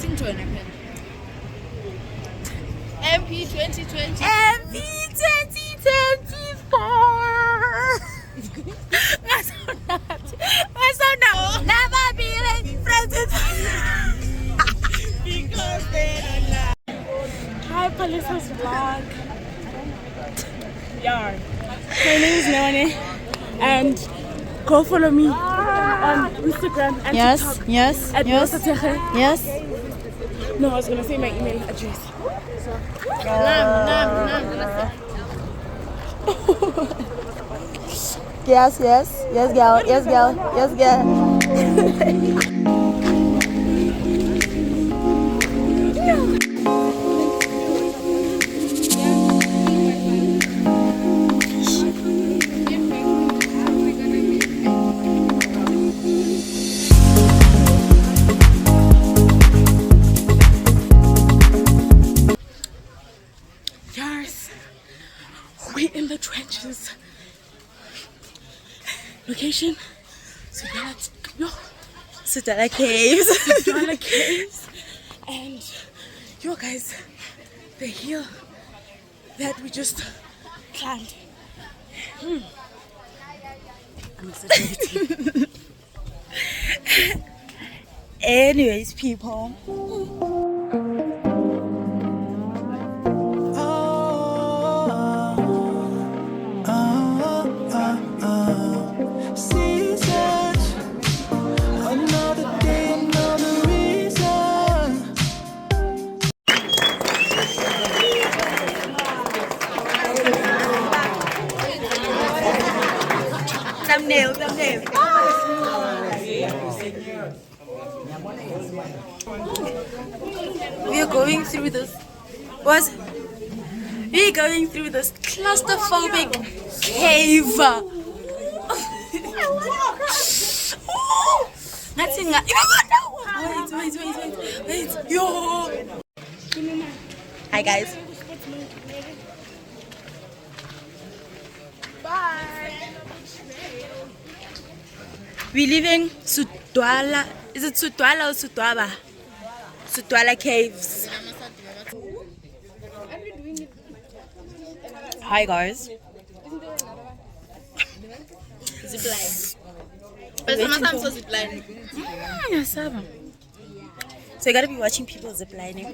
MP 2020. MP 2024. Never be like friends. Because they don't lie. Hi, Palesa's vlog. Yeah. My name is Melanie, and go follow me on Instagram and TikTok. Yes. At Palesa. Yes. No, I was gonna say my email address. Yes, girl. Yes, girl. Yes, we in the trenches. Location, Sutala Caves. Dollar Caves, and yo guys, the hill that we just climbed. I'm satiated. Anyways, people. Thumbnail. We're going through this. We're going through this claustrophobic cave. Wait. Yo. Hi guys. We're leaving Sudwala. Is it Sudwala or Sudwaba? Sudwala Caves. Hi guys. Zipline. But sometimes I'm zipline. Yes, so you gotta be watching people ziplining.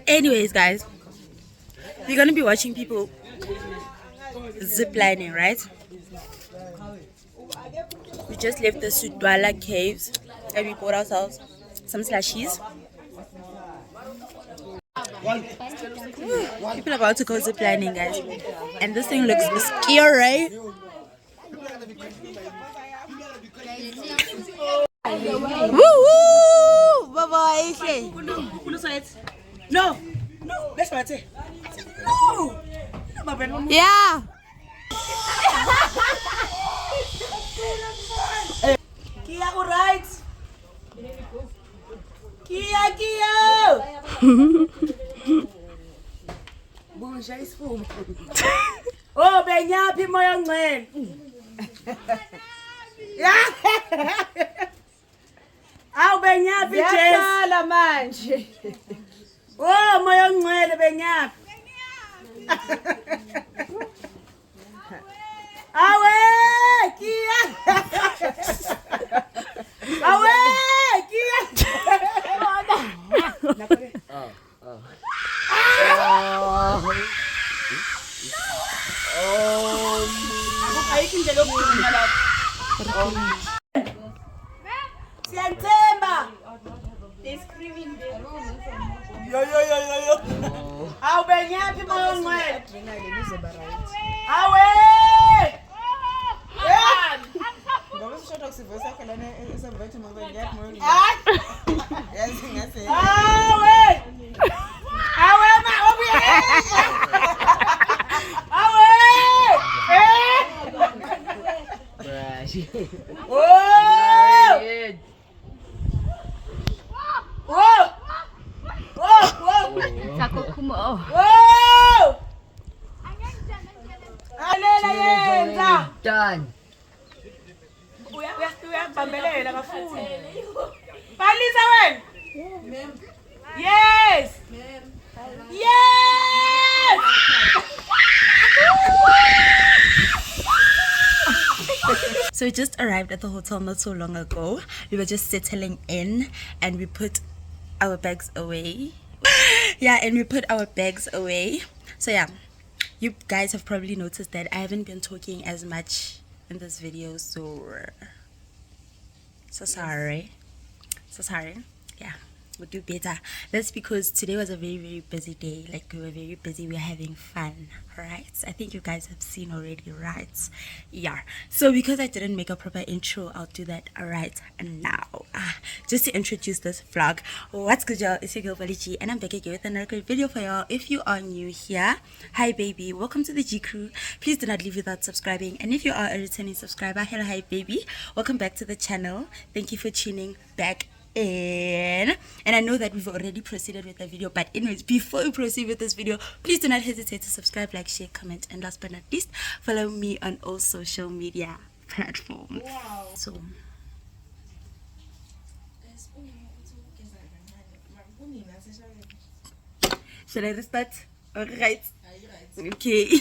Anyways, guys, we're gonna be watching people ziplining, right? We just left the Sudwala Caves and we bought ourselves some slushies. People are about to go ziplining, guys, and this thing looks scary. Woo! Bye-bye. No, that's what I say. No. Yeah. Kia, alright. Kia. Bunja isifuma. Oh, benyaphi moya ngcele. Awu benyaphi Jess. Yaqala manje. Oh, moya ngcele benyaphi. Awe, Kia. Awe, Kia. Siyanthemba. Yo. Awu benyaphi moya ngcele. Awe. Done. Uyabambelela kakhulu. Palesa wena. Yes. Yes. So we just arrived at the hotel not so long ago. We were just settling in and we put our bags away. Yeah, and we put our bags away. So yeah, you guys have probably noticed that I haven't been talking as much in this video, so sorry. Yeah, we'll do better. That's because today was a very, very busy day. Like, we were very busy, we were having fun, right? I think you guys have seen already, right? Yeah, so because I didn't make a proper intro, I'll do that right now. Just to introduce this vlog. What's good, y'all? It's your girl Valichi, and I'm back again with another great video for y'all. If you are new here, hi baby, welcome to the G crew. Please do not leave without subscribing, and if you are a returning subscriber, hello, hi baby, welcome back to the channel. Thank you for tuning back in. And I know that we've already proceeded with the video, but anyways, before we proceed with this video, please do not hesitate to subscribe, like, share, comment, and last but not least, follow me on all social media platforms. Wow. So should I restart? Alright. Okay.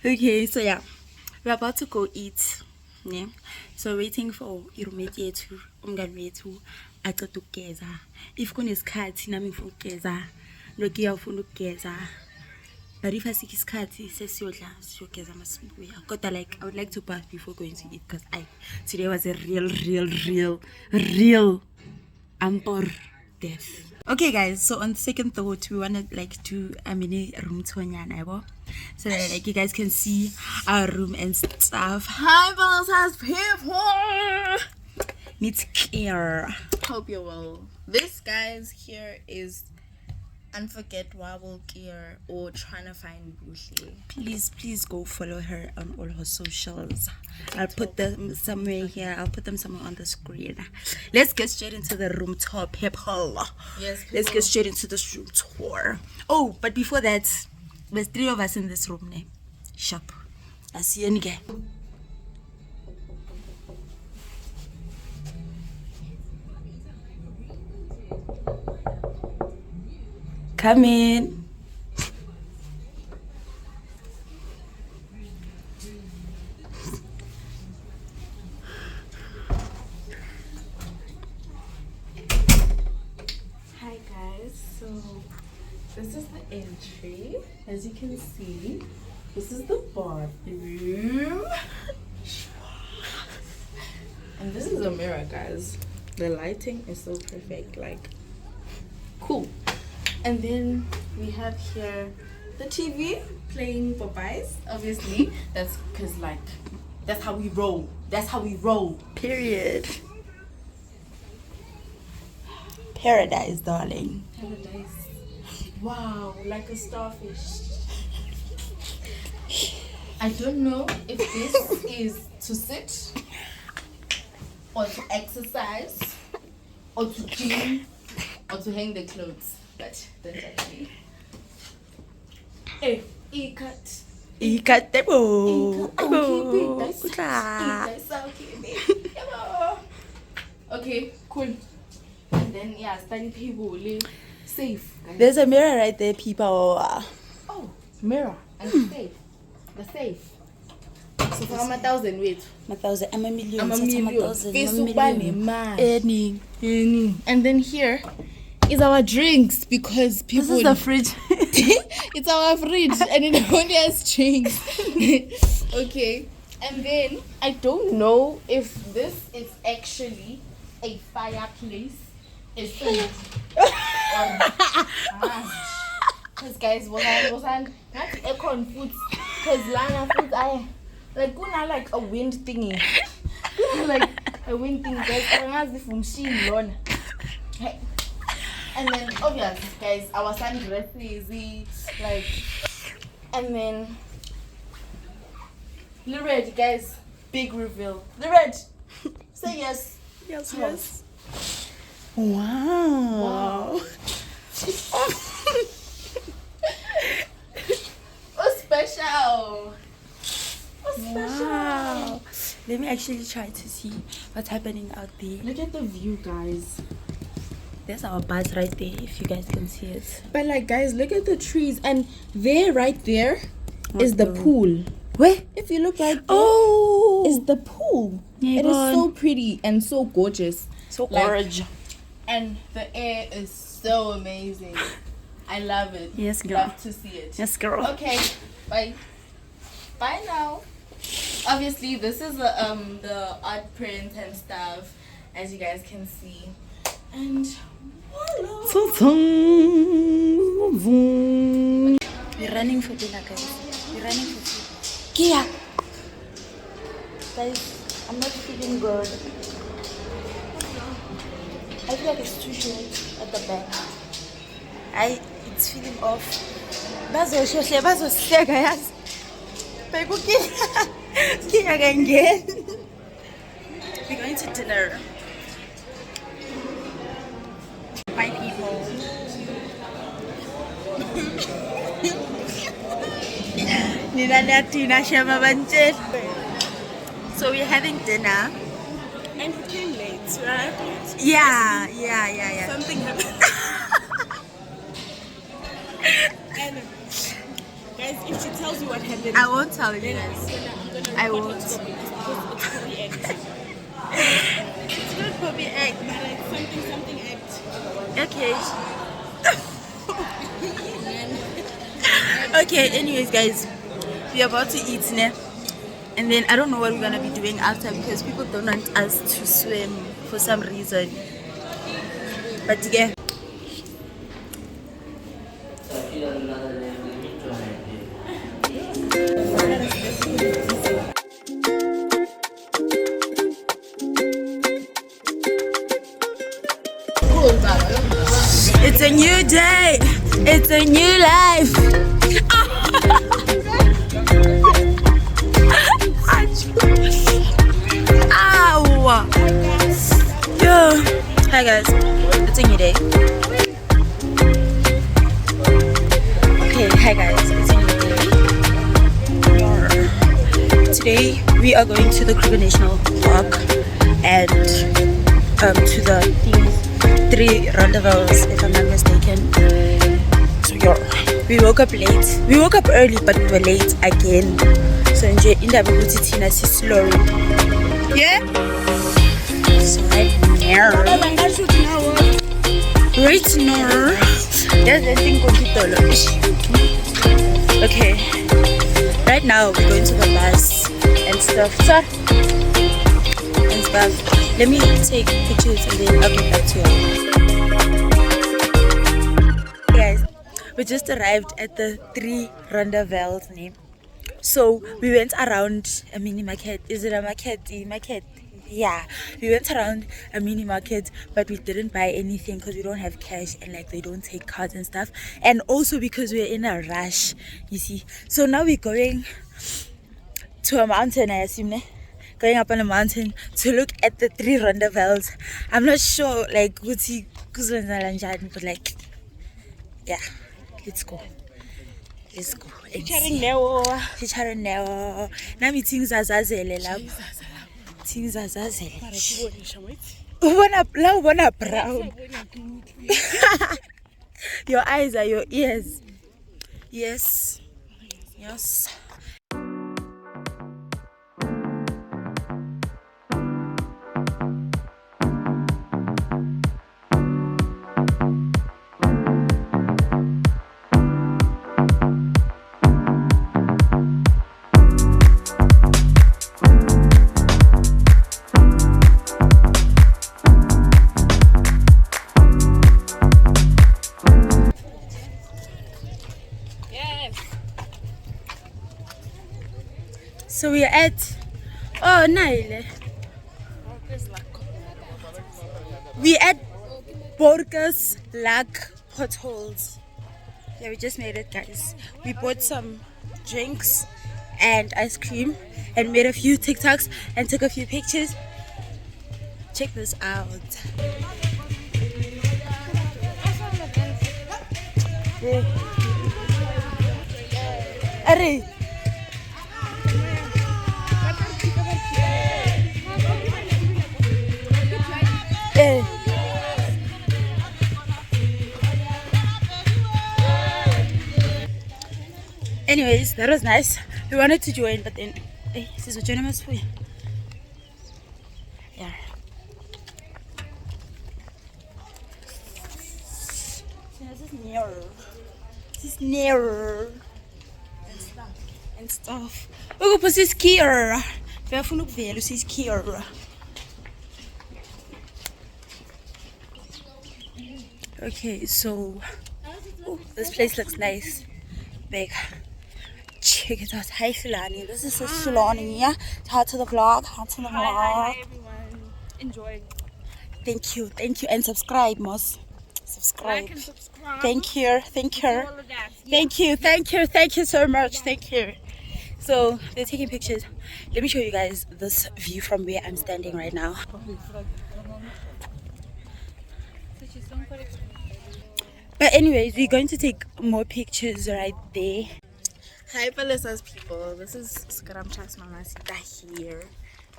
Okay, so yeah, we're about to go eat. Yeah, so waiting for irumeti yethu umngani wethu aqeda ukugeza. If kunesikhathi nami ngifuna ukugeza, nokiya ufuna ukugeza, but if asikho isikhathi sesiyodla siyogeza masibuya. Kodwa like I would like to bath before going to eat because today was a real ampor death. Okay guys, so on second thought, we want to like do a mini room tour nyana, so that like you guys can see our room and stuff. Hi Palesa people, needs care. Hope you're well. This guys here is unforgettable gear or trying to find Bushi. Please go follow her on all her socials. I'll put them somewhere here. I'll put them somewhere on the screen. Let's get straight into the room tour, people. Yes, people. Let's get straight into this room tour. Oh, but before that, there's 3 of us in this room now. Sharp. I see any guy. Come in. Hi guys, so this is the entry. As you can see, this is the bathroom. And this is a mirror, guys. The lighting is so perfect, like cool. And then we have here the TV playing Popeyes, obviously. That's because like that's how we roll. That's how we roll. Period. Paradise, darling. Paradise. Wow, like a starfish. I don't know if this is to sit or to exercise or to gym or to hang the clothes. But don't judge me. Hey, E-cut. Okay, cool. And then yeah, study table safe. Guys. There's a mirror right there, people. Oh, mirror and safe. The safe. So for 1,000 wait. 1,000. I'm a million. I'm a million. Any. And then here is our drinks because people. This is the fridge. It's our fridge and it only has drinks. Okay. And then I don't know if this is actually a fireplace. It's because guys, was not aircon foods because lana foods I like kuna like a wind thingy. Like a wind thing, guys. And then obvious guys, our sundress is like, and then the red guys, big reveal. The red, say yes. Yes. Wow. Oh special. Wow. Let me actually try to see what's happening out there. Look at the view, guys. There's our bus right there, if you guys can see it. But like, guys, look at the trees, and there, right there, is the pool. Where? If you look right there, Oh, is the pool. Yeah, it is so pretty and so gorgeous. so like- gorgeous. And the air is so amazing. I love it. Yes, girl. Love to see it. Yes, girl. Okay, bye. Bye now. Obviously, this is the art print and stuff, as you guys can see. And voila. We're running for dinner, guys. We're running for food. Kia! Guys, I'm not feeling good. I feel like it's too short at the back. It's feeling off. Bazoshiya guys. Kia again. We're going to dinner. Bye, people. So we're having dinner. And we came late, right? Yeah. Something happened. And guys, if she tells you what happened, I won't tell you guys. I'm gonna I report won't. you to the police because it's copy act. It's not for me egg. But it's something act. Okay. Okay, anyways guys, we're about to eat now. And then I don't know what we're gonna be doing after because people don't want us to swim for some reason. But yeah. It's a new day. It's a new life. Ow. Yo. Hi guys. It's a new day. Okay, hi guys. It's a new day. Today we are going to the Kruger National Park and to the three rendezvous, if I'm not mistaken. So yeah, we woke up late. We woke up early, but we were late again. So enjoy in the Tina slow. Yeah. So right now. Right now. There's the thing called okay. Right now we're going to the bus and stuff. And stuff. Let me take pictures and then I'll get back to you. Guys, we just arrived at the 3 rendezvous name. So we went around a mini market. Is it a market? Market? Yeah. We went around a mini market, but we didn't buy anything because we don't have cash and like they don't take cards and stuff. And also because we're in a rush, you see. So now we're going to a mountain, I assume, ne? Going up on a mountain to look at the 3 rendezvous. I'm not sure like but like yeah, let's go. Let's go. Featuring Neo. Featuring Neo. Now meeting Zazazele lab. Meeting Zazazele. Ubona brown. Your eyes are your ears. Yes. Yes. So we are at Naile. We at Borgers Lac Potholes. Yeah, we just made it, guys. We bought some drinks and ice cream and made a few TikToks and took a few pictures. Check this out. Yeah. Are. Anyways, that was nice. We wanted to join, but then hey, this is a journeyman's for you. Yeah. This is nearer. This is nearer. And stuff. Look, this is here. This is here. Okay, so this place looks nice. Big. Check it out. Hi, Sulani. This is Sulani. Yeah. How to the vlog. How to the vlog. Hi everyone. Enjoy. Thank you. Thank you. And subscribe, Moss. Subscribe. Like and subscribe. Thank you. Thank you. All of that. Thank you. Thank you. Thank you so much. Thank you. So they're taking pictures. Let me show you guys this view from where I'm standing right now. But anyways, we're going to take more pictures right there. Hi Palesa's people, this is Skaramchas Mamasita here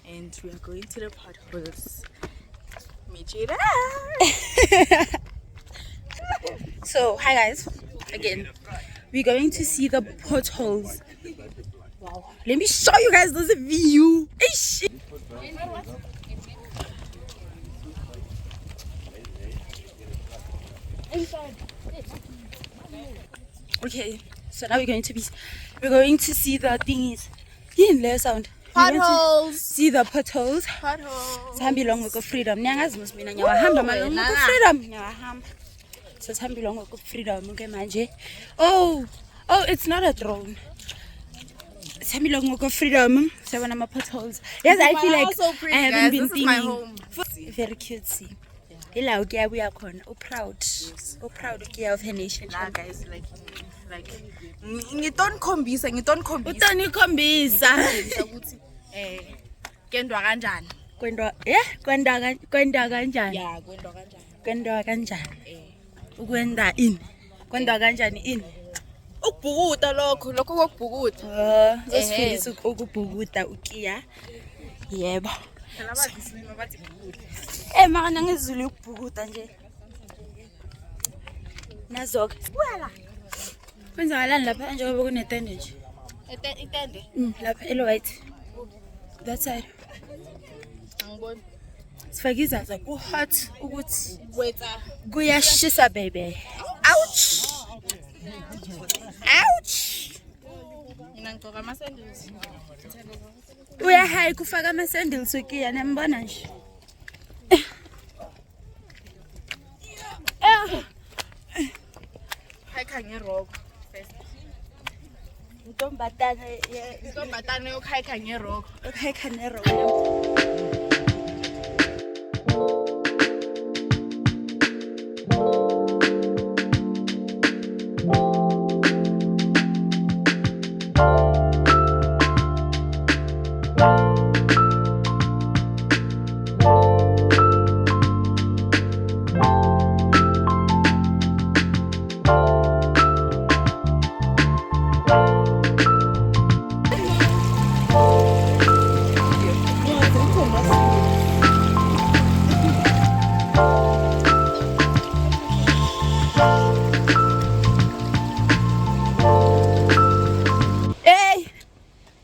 and we are going to the potholes. Meet you there. So hi guys, again we're going to see the potholes. Wow, let me show you guys this view. Ish. Okay, so now we're going to see the thingies in the sound. Potholes. See the potholes. Potholes. Sambi long with freedom. Nyangas must be Nahamba malong with freedom. Nyaham. So Sambi long with freedom. Okay, manje. Oh, it's not a drone. Sambi long with freedom. So when I'm a potholes. Yes, I feel like so pretty, I haven't guys. been This is my thinking. home. Very cutesy. Hello, yeah, we are con. Oh, proud. Oh, proud of her nation. Nah, guys, like ngitoni khombisa Utani kombisa. ukuthi kendwa kanjani Kwenda kanjani? yeah kwendwa kanjani Kwenda kanjani? Ukwenda ini? Kwenda kanjani ini? ukubhukuda lokho kokubhukuda Zasifundisa ukubhukuda ukiya. Yebo. labathi isilimo bathi bhukuda Maka ngizulu ukubhukuda nje. Nazoke. Wala. Kwenzakalani lapha njengoba kunetende nje? itende Lapha white. That side. angiboni Sifake izaza ku hot ukuthi wetsa kuyashisa baby. Ouch. Ouch. mina ngigcoka ama sandals Uyahayi kufaka ama sandals ukiya nembona nje. hayi ngerock first Ntombatane yokuhayikha ngerock ukhayikha nero.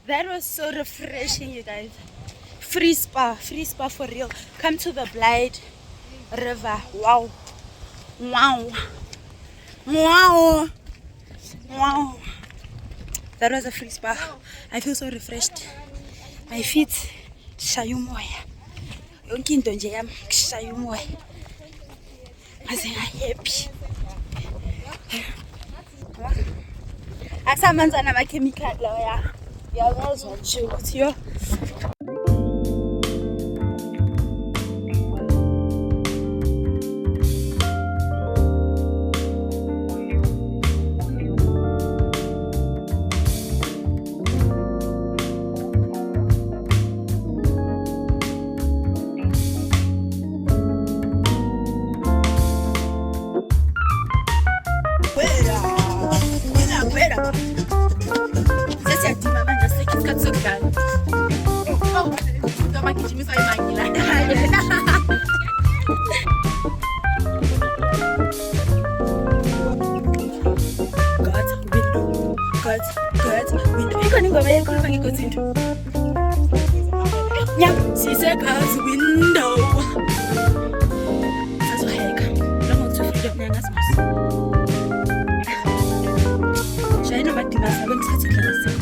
That was so refreshing, you guys. Free spa for real. Come to the Blight River. Wow. That was a free spa. I feel so refreshed. My feet shaya umoya. Yonke into nje yami kushaya umoya. Ngaze happy. Asamanzi anamakhemikhali lawa ya. Uyakwazi nje ukuthi yo. God's ingoma ekhuluma ngegothinto. Yeah, sisekazi window. Sazoheka. Long to freedom nyangasmos. Shayina badimasa bengithatha iglasi.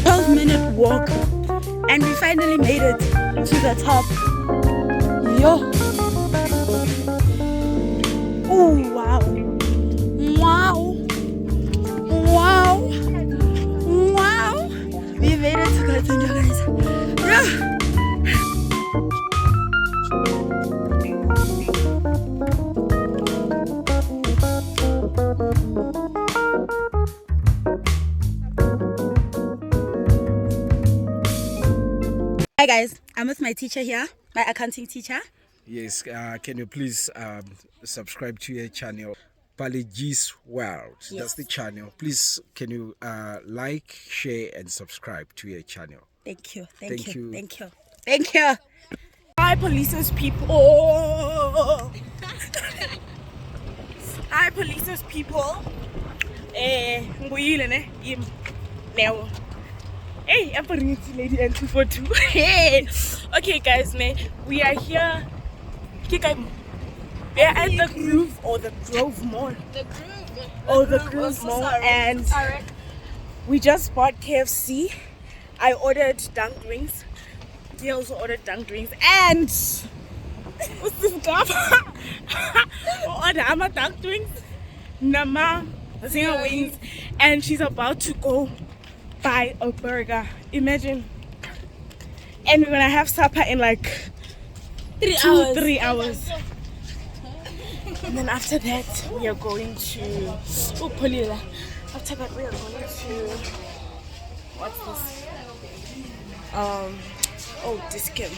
12-minute walk, and we finally made it to the top. Yo! Oh wow! Wow! Wow! Wow! We made it to Katanga, guys. Yeah! Hi guys, I'm with my teacher here, my accounting teacher. Yes, can you please subscribe to your channel, Palesa's World? Yes. That's the channel. Please, can you like, share, and subscribe to your channel? Thank you. Thank you. Hi, Palesa's people. Hi, Palesa's people. Nguyile ne im Leo. Hey, I'm bringing it lady and 242. Hey. Okay, guys, we are here. We are at the Groove or the Grove Mall. The Groove. Oh, the Groove Mall, and we just bought KFC. I ordered dunk drinks. He also ordered dunk drinks, and what's this guy? Order dunk drinks, Nama Zinger wings, and she's about to go buy a burger. Imagine. And we're gonna have supper in like 3 hours. And then after that, we are going to Palesa. After that, we are going to what's this? Discount.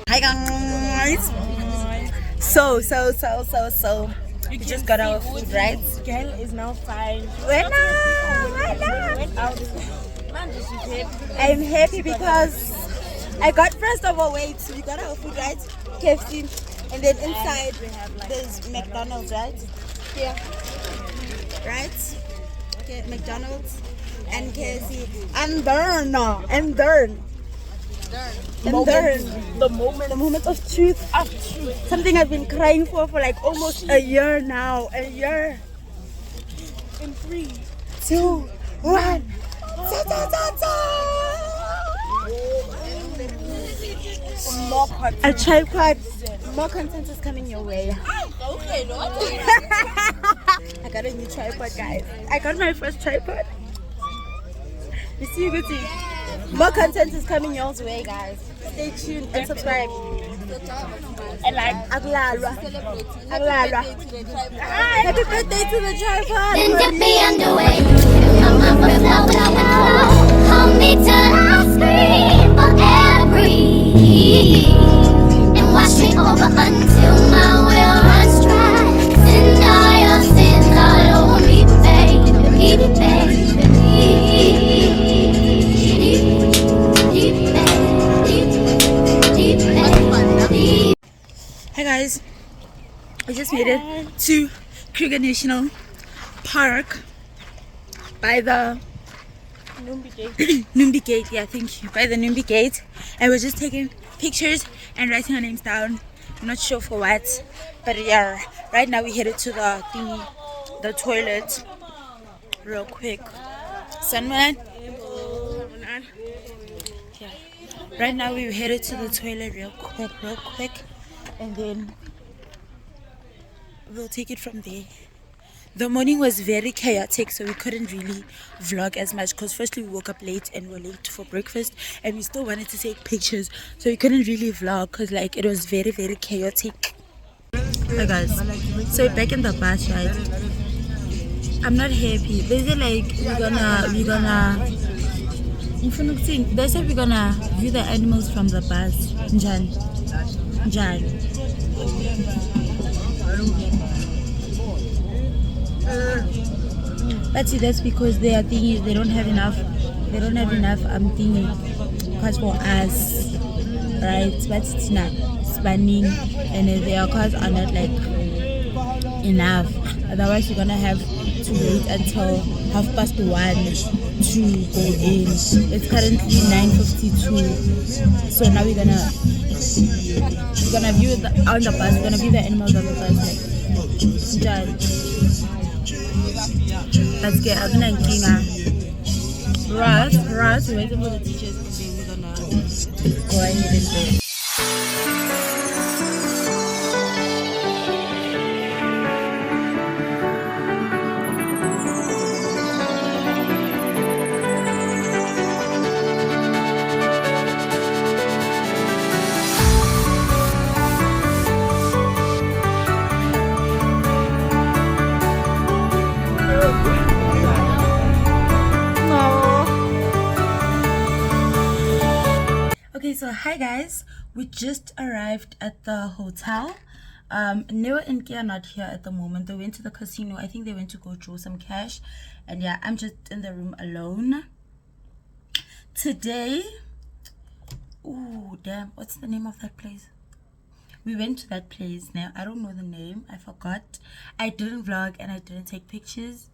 Hi guys. So. We just got our food, right? Girl is now fine. I'm happy because I got first of all, wait, we got our food, right? KFC, and then inside there's McDonald's, right? Yeah. Right? Okay, McDonald's and KFC. And then the moment of truth. Something I've been crying for like almost a year now. A year. In 3, 2, 1. A tripod. More content is coming your way. I got a new tripod, guys. I got my first tripod. You see, good thing. More content is coming your way, guys. Stay tuned and subscribe. And like, Aglalwa. Happy birthday to the tripod. Then to be underway. Come up hold me till I scream for air breathe. And wash me over until my will runs dry. Send all your sins all over me, baby. Hi guys, we just made it to Kruger National Park by the Numbi Gate. Yeah, thank you. By the Numbi Gate, and we're just taking pictures and writing our names down. I'm not sure for what, but yeah, right now we headed to the toilet real quick. Sunman. Yeah. Right now we headed to the toilet real quick, and then we'll take it from there. The morning was very chaotic, so we couldn't really vlog as much because firstly we woke up late and we're late for breakfast, and we still wanted to take pictures, so we couldn't really vlog because like it was very chaotic. Hi guys, so we're back in the bus, right? I'm not happy. They say like we're gonna they said we're gonna view the animals from the bus. Njan. But see, that's because they are thinking they don't have enough thingy cars for us, right? But it's not spanning, and their cars are not like enough. Otherwise you're gonna have to wait until 1:30 to go in. It's currently 9:52, so now we're gonna view it on the bus. We're gonna view the animals on the bus. Like, let's get up and Russ, we're waiting for the teachers, and then we're gonna go ahead and do it. Okay, so hi guys, we just arrived at the hotel. Neo and Kia are not here at the moment. They went to the casino. I think they went to go draw some cash, and yeah, I'm just in the room alone today. Oh damn, what's the name of that place? We went to that place. Now I don't know the name, I forgot. I didn't vlog and I didn't take pictures,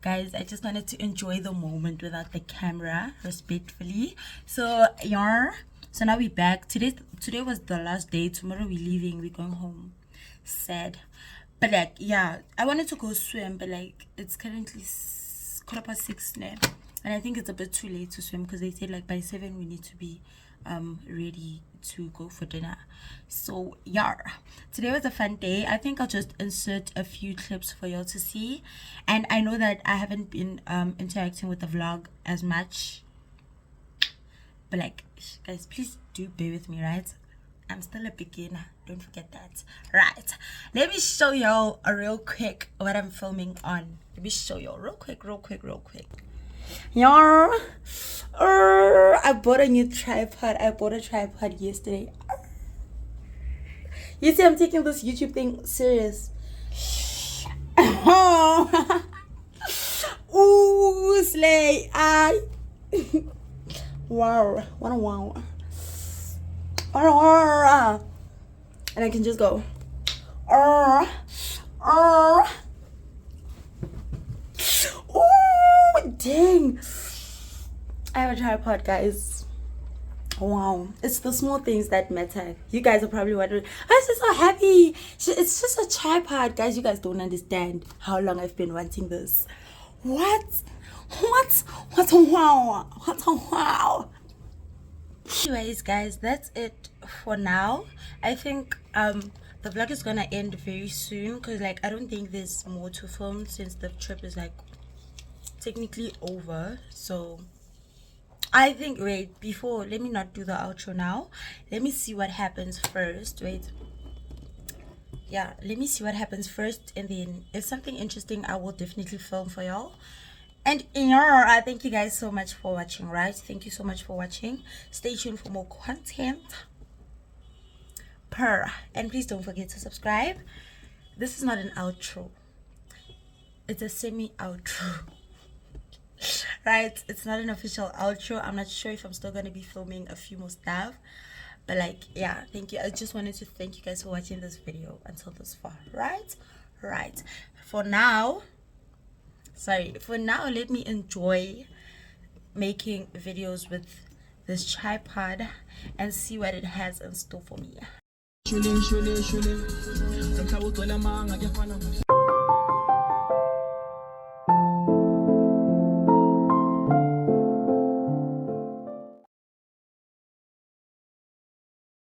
guys. I just wanted to enjoy the moment without the camera, respectfully. So yeah, so now we're back. Today was the last day. Tomorrow we're leaving, we're going home. Sad, but like, yeah, I wanted to go swim, but like it's currently 6:15 now, and I think it's a bit too late to swim because they said like by 7 we need to be ready to go for dinner. So yeah, today was a fun day. I think I'll just insert a few clips for y'all to see, and I know that I haven't been interacting with the vlog as much, but like, guys, please do bear with me, right? I'm still a beginner, don't forget that. Right, let me show y'all a real quick what I'm filming on. Let me show y'all real quick. Yeah, I bought a new tripod. I bought a tripod yesterday. You see, I'm taking this YouTube thing serious. Ooh, slay! Wow, wow. And I can just go. Oh, dang. I have a tripod, guys. Wow, it's the small things that matter. You guys are probably wondering, I'm just so happy. It's just a tripod, guys. You guys don't understand how long I've been wanting this. What a wow. Anyways, guys, that's it for now. I think the vlog is gonna end very soon because like I don't think there's more to film since the trip is like technically over. So I think, wait, before, let me not do the outro now. Let me see what happens first. Wait, yeah, let me see what happens first, and then if something interesting I will definitely film for y'all. And I thank you guys so much for watching, right? Thank you so much for watching. Stay tuned for more content. And please don't forget to subscribe. This is not an outro, it's a semi-outro. Right, it's not an official outro. I'm not sure if I'm still gonna be filming a few more stuff, but like, yeah, thank you. I just wanted to thank you guys for watching this video until this far. Right, for now, let me enjoy making videos with this tripod and see what it has in store for me.